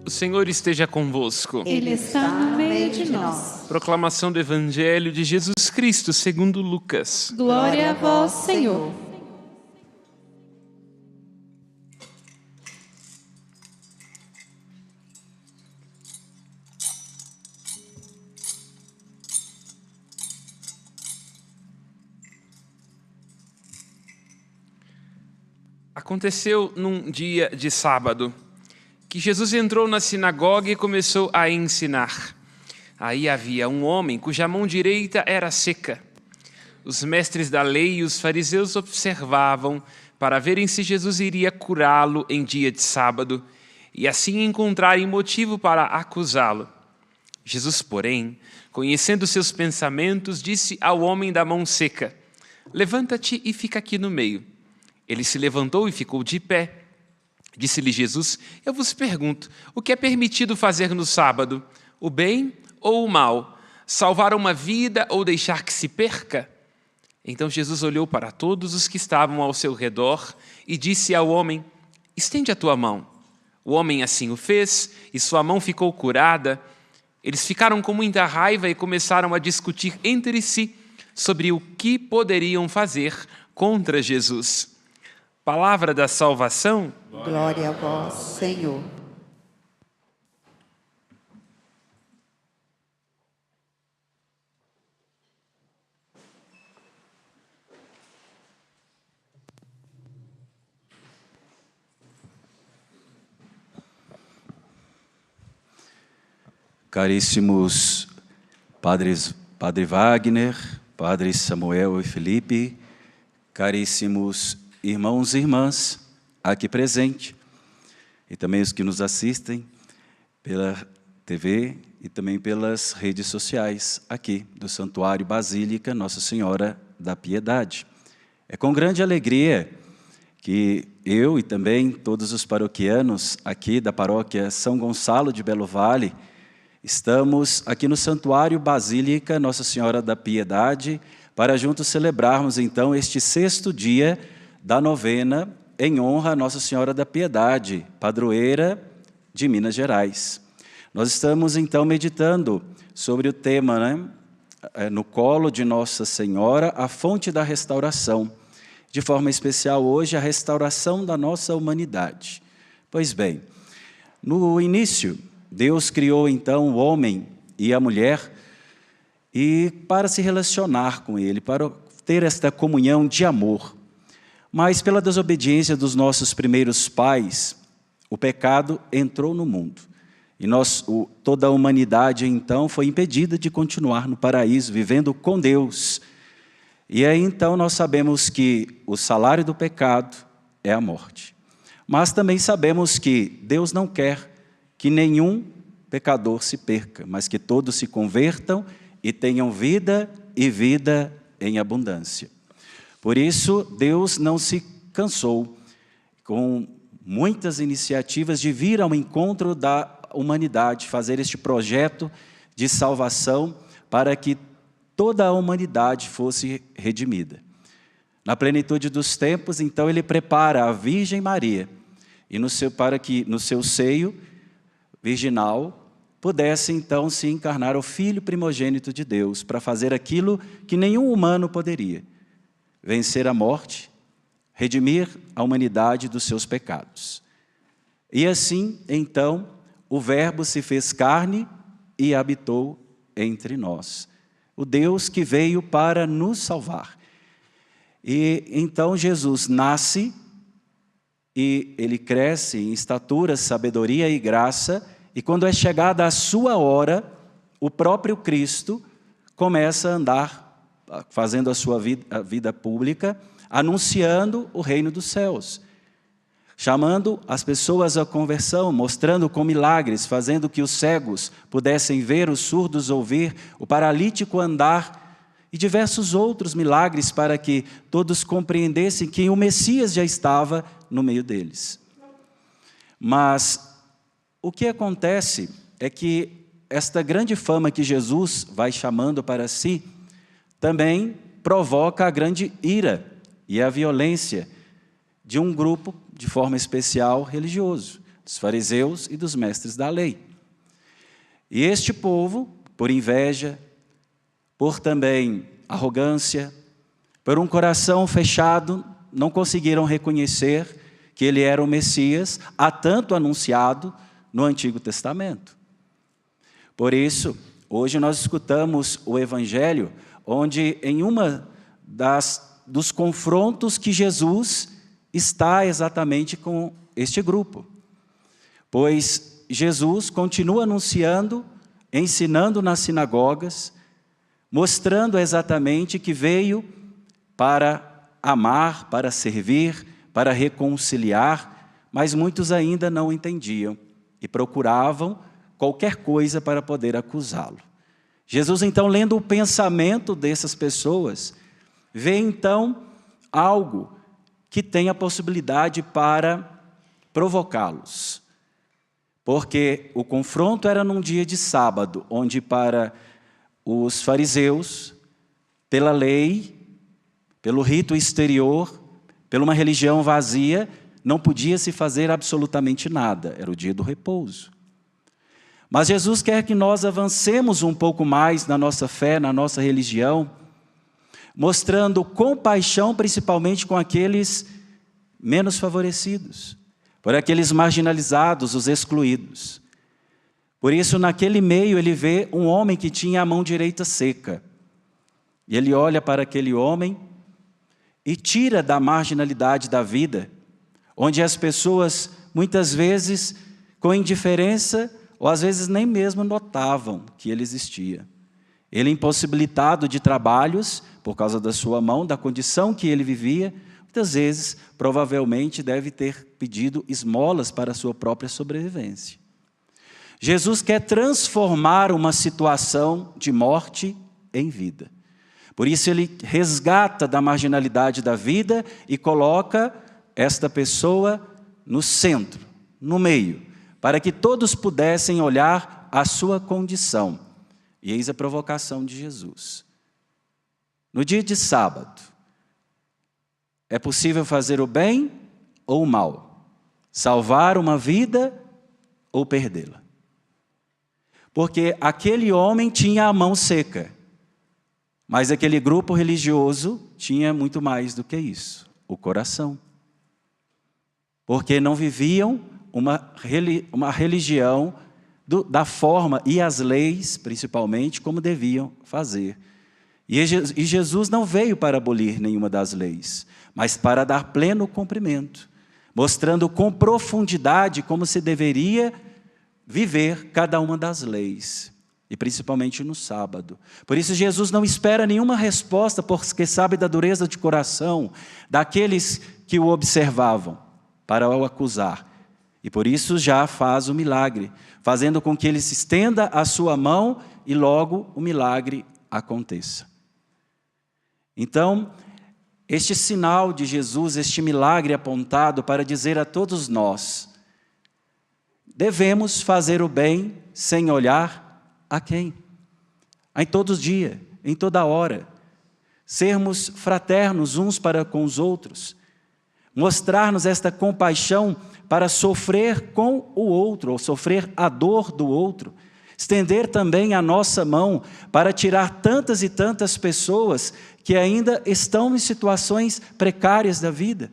O Senhor esteja convosco. Ele está no meio de nós. Proclamação do Evangelho de Jesus Cristo, segundo Lucas. Glória a vós, Senhor. Aconteceu num dia de sábado que Jesus entrou na sinagoga e começou a ensinar. Aí havia um homem cuja mão direita era seca. Os mestres da lei e os fariseus observavam para verem se Jesus iria curá-lo em dia de sábado e assim encontrarem motivo para acusá-lo. Jesus, porém, conhecendo seus pensamentos, disse ao homem da mão seca: "Levanta-te e fica aqui no meio." Ele se levantou e ficou de pé. Disse-lhe Jesus: "Eu vos pergunto, o que é permitido fazer no sábado? O bem ou o mal? Salvar uma vida ou deixar que se perca?" Então Jesus olhou para todos os que estavam ao seu redor e disse ao homem: "Estende a tua mão." O homem assim o fez e sua mão ficou curada. Eles ficaram com muita raiva e começaram a discutir entre si sobre o que poderiam fazer contra Jesus. Palavra da salvação. Glória a vós, Senhor. Caríssimos Padre Wagner, Padre Samuel e Felipe, caríssimos irmãos e irmãs aqui presentes, e também os que nos assistem pela TV e também pelas redes sociais aqui do Santuário Basílica Nossa Senhora da Piedade. É com grande alegria que eu e também todos os paroquianos aqui da paróquia São Gonçalo de Belo Vale estamos aqui no Santuário Basílica Nossa Senhora da Piedade para juntos celebrarmos então este 6º dia da novena em honra a Nossa Senhora da Piedade, padroeira de Minas Gerais. Nós estamos então meditando sobre o tema, no colo de Nossa Senhora, a fonte da restauração. De forma especial hoje, a restauração da nossa humanidade. Pois bem, no início, Deus criou então o homem e a mulher e para se relacionar com ele, para ter esta comunhão de amor. Mas pela desobediência dos nossos primeiros pais, o pecado entrou no mundo. E toda a humanidade então foi impedida de continuar no paraíso, vivendo com Deus. E aí então nós sabemos que o salário do pecado é a morte. Mas também sabemos que Deus não quer que nenhum pecador se perca, mas que todos se convertam e tenham vida e vida em abundância. Por isso, Deus não se cansou com muitas iniciativas de vir ao encontro da humanidade, fazer este projeto de salvação para que toda a humanidade fosse redimida. Na plenitude dos tempos, então, ele prepara a Virgem Maria e para que no seu seio virginal pudesse então se encarnar o Filho primogênito de Deus para fazer aquilo que nenhum humano poderia: vencer a morte, redimir a humanidade dos seus pecados. E assim, então, o Verbo se fez carne e habitou entre nós. O Deus que veio para nos salvar. E então Jesus nasce e ele cresce em estatura, sabedoria e graça, e quando é chegada a sua hora, o próprio Cristo começa a andar, fazendo a sua vida pública, anunciando o reino dos céus, chamando as pessoas à conversão, mostrando com milagres, fazendo que os cegos pudessem ver, os surdos ouvir, o paralítico andar, e diversos outros milagres para que todos compreendessem que o Messias já estava no meio deles. Mas o que acontece é que esta grande fama que Jesus vai chamando para si também provoca a grande ira e a violência de um grupo, de forma especial, religioso, dos fariseus e dos mestres da lei. E este povo, por inveja, por também arrogância, por um coração fechado, não conseguiram reconhecer que ele era o Messias, há tanto anunciado no Antigo Testamento. Por isso, hoje nós escutamos o Evangelho, onde em uma dos confrontos que Jesus está exatamente com este grupo. Pois Jesus continua anunciando, ensinando nas sinagogas, mostrando exatamente que veio para amar, para servir, para reconciliar, mas muitos ainda não entendiam e procuravam qualquer coisa para poder acusá-lo. Jesus, então, lendo o pensamento dessas pessoas, vê, então, algo que tem a possibilidade para provocá-los. Porque o confronto era num dia de sábado, onde para os fariseus, pela lei, pelo rito exterior, pela uma religião vazia, não podia se fazer absolutamente nada. Era o dia do repouso. Mas Jesus quer que nós avancemos um pouco mais na nossa fé, na nossa religião, mostrando compaixão principalmente com aqueles menos favorecidos, por aqueles marginalizados, os excluídos. Por isso, naquele meio, ele vê um homem que tinha a mão direita seca. E ele olha para aquele homem e tira da marginalidade da vida, onde as pessoas, muitas vezes, com indiferença, ou às vezes nem mesmo notavam que ele existia. Ele, impossibilitado de trabalhos, por causa da sua mão, da condição que ele vivia, muitas vezes, provavelmente, deve ter pedido esmolas para a sua própria sobrevivência. Jesus quer transformar uma situação de morte em vida. Por isso ele resgata da marginalidade da vida e coloca esta pessoa no centro, no meio, para que todos pudessem olhar a sua condição. E eis a provocação de Jesus. No dia de sábado, é possível fazer o bem ou o mal? Salvar uma vida ou perdê-la? Porque aquele homem tinha a mão seca, mas aquele grupo religioso tinha muito mais do que isso, o coração. Porque não viviam uma religião da forma e as leis, principalmente, como deviam fazer. E Jesus não veio para abolir nenhuma das leis, mas para dar pleno cumprimento, mostrando com profundidade como se deveria viver cada uma das leis, e principalmente no sábado. Por isso Jesus não espera nenhuma resposta, porque sabe da dureza de coração daqueles que o observavam, para o acusar. E por isso já faz o milagre, fazendo com que ele se estenda a sua mão e logo o milagre aconteça. Então, este sinal de Jesus, este milagre apontado para dizer a todos nós, devemos fazer o bem sem olhar a quem? Em todo dia, em toda hora. Sermos fraternos uns para com os outros. Mostrar-nos esta compaixão para sofrer com o outro, ou sofrer a dor do outro. Estender também a nossa mão para tirar tantas e tantas pessoas que ainda estão em situações precárias da vida,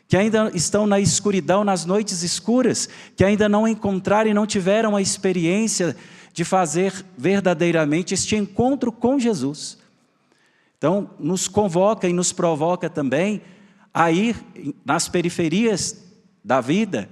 que ainda estão na escuridão, nas noites escuras, que ainda não encontraram e não tiveram a experiência de fazer verdadeiramente este encontro com Jesus. Então, nos convoca e nos provoca também a ir nas periferias da vida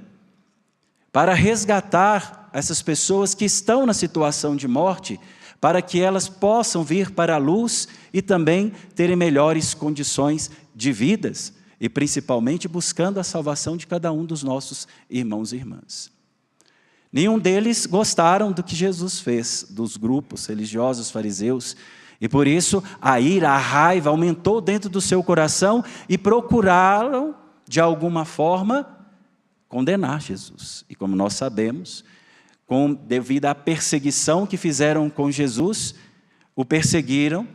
para resgatar essas pessoas que estão na situação de morte, para que elas possam vir para a luz e também terem melhores condições de vidas, e principalmente buscando a salvação de cada um dos nossos irmãos e irmãs. Nenhum deles gostaram do que Jesus fez, dos grupos religiosos, fariseus, e por isso a ira, a raiva aumentou dentro do seu coração e procuraram, de alguma forma, condenar Jesus. E como nós sabemos, devido à perseguição que fizeram com Jesus, o perseguiram,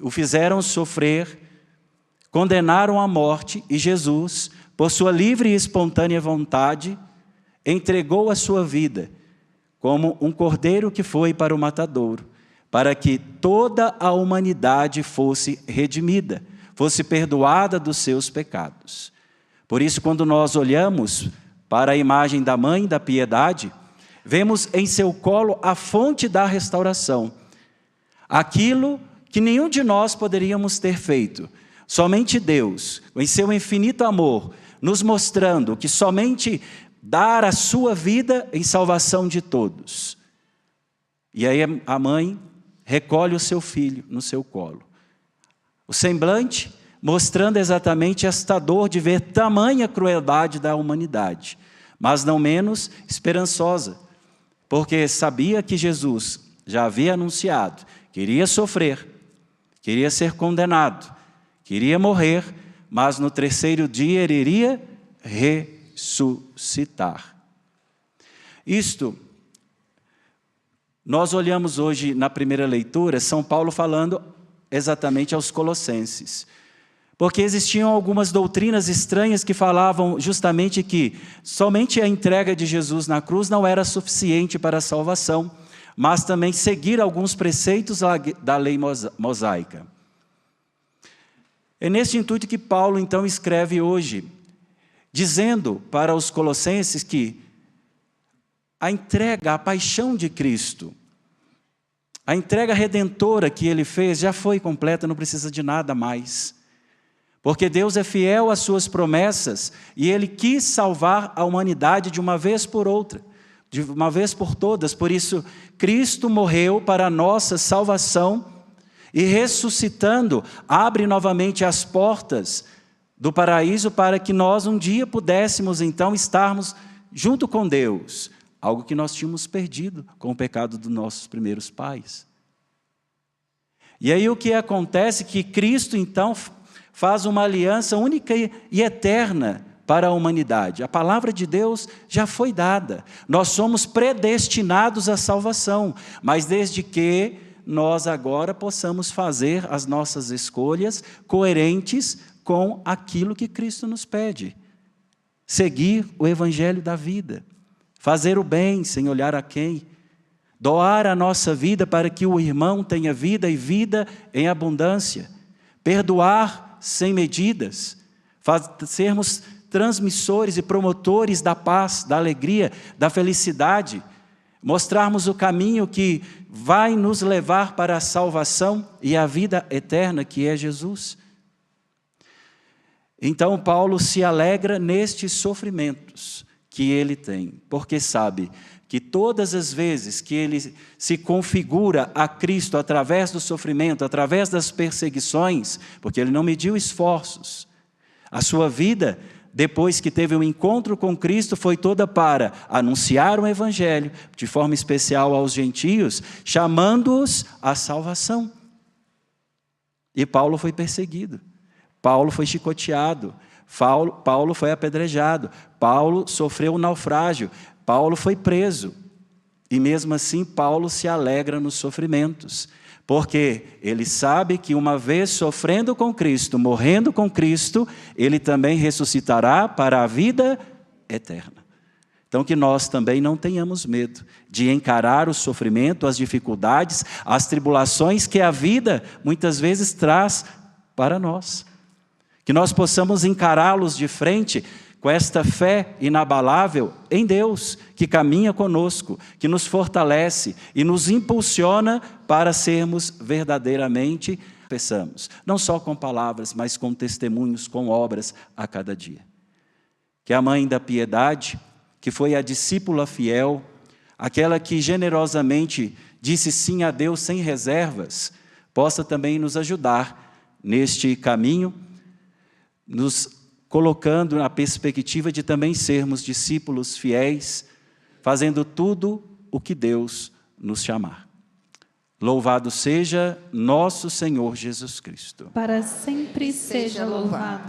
o fizeram sofrer, condenaram à morte, e Jesus, por sua livre e espontânea vontade, entregou a sua vida como um cordeiro que foi para o matadouro, para que toda a humanidade fosse redimida, fosse perdoada dos seus pecados. Por isso, quando nós olhamos para a imagem da Mãe da Piedade, vemos em seu colo a fonte da restauração. Aquilo que nenhum de nós poderíamos ter feito. Somente Deus, em seu infinito amor, nos mostrando que somente dar a sua vida em salvação de todos. E aí a mãe recolhe o seu filho no seu colo. O semblante mostrando exatamente esta dor de ver tamanha crueldade da humanidade, mas não menos esperançosa, porque sabia que Jesus já havia anunciado que iria sofrer, queria ser condenado, queria morrer, mas no terceiro dia ele iria ressuscitar. Isto, nós olhamos hoje na primeira leitura, São Paulo falando exatamente aos Colossenses. Porque existiam algumas doutrinas estranhas que falavam justamente que somente a entrega de Jesus na cruz não era suficiente para a salvação, mas também seguir alguns preceitos da lei mosaica. É neste intuito que Paulo, então, escreve hoje, dizendo para os colossenses que a entrega, a paixão de Cristo, a entrega redentora que Ele fez já foi completa, não precisa de nada mais. Porque Deus é fiel às suas promessas e Ele quis salvar a humanidade de uma vez por outra, de uma vez por todas. Por isso, Cristo morreu para a nossa salvação e ressuscitando, abre novamente as portas do paraíso para que nós um dia pudéssemos então estarmos junto com Deus, algo que nós tínhamos perdido com o pecado dos nossos primeiros pais. E aí o que acontece é que Cristo então faz uma aliança única e eterna para a humanidade. A palavra de Deus já foi dada. Nós somos predestinados à salvação, mas desde que nós agora possamos fazer as nossas escolhas coerentes com aquilo que Cristo nos pede. Seguir o evangelho da vida, fazer o bem sem olhar a quem, doar a nossa vida para que o irmão tenha vida e vida em abundância, perdoar sem medidas, sermos transmissores e promotores da paz, da alegria, da felicidade, mostrarmos o caminho que vai nos levar para a salvação e a vida eterna, que é Jesus. Então Paulo se alegra nestes sofrimentos que ele tem, porque sabe que todas as vezes que ele se configura a Cristo através do sofrimento, através das perseguições, porque ele não mediu esforços, a sua vida, depois que teve um encontro com Cristo, foi toda para anunciar o Evangelho, de forma especial aos gentios, chamando-os à salvação. E Paulo foi perseguido, Paulo foi chicoteado, Paulo foi apedrejado, Paulo sofreu um naufrágio, Paulo foi preso, e mesmo assim Paulo se alegra nos sofrimentos, porque ele sabe que uma vez sofrendo com Cristo, morrendo com Cristo, ele também ressuscitará para a vida eterna. Então que nós também não tenhamos medo de encarar o sofrimento, as dificuldades, as tribulações que a vida muitas vezes traz para nós. Que nós possamos encará-los de frente com esta fé inabalável em Deus, que caminha conosco, que nos fortalece e nos impulsiona para sermos verdadeiramente, peçamos, não só com palavras, mas com testemunhos, com obras a cada dia. Que a Mãe da Piedade, que foi a discípula fiel, aquela que generosamente disse sim a Deus sem reservas, possa também nos ajudar neste caminho, nos colocando na perspectiva de também sermos discípulos fiéis, fazendo tudo o que Deus nos chamar. Louvado seja nosso Senhor Jesus Cristo. Para sempre seja louvado.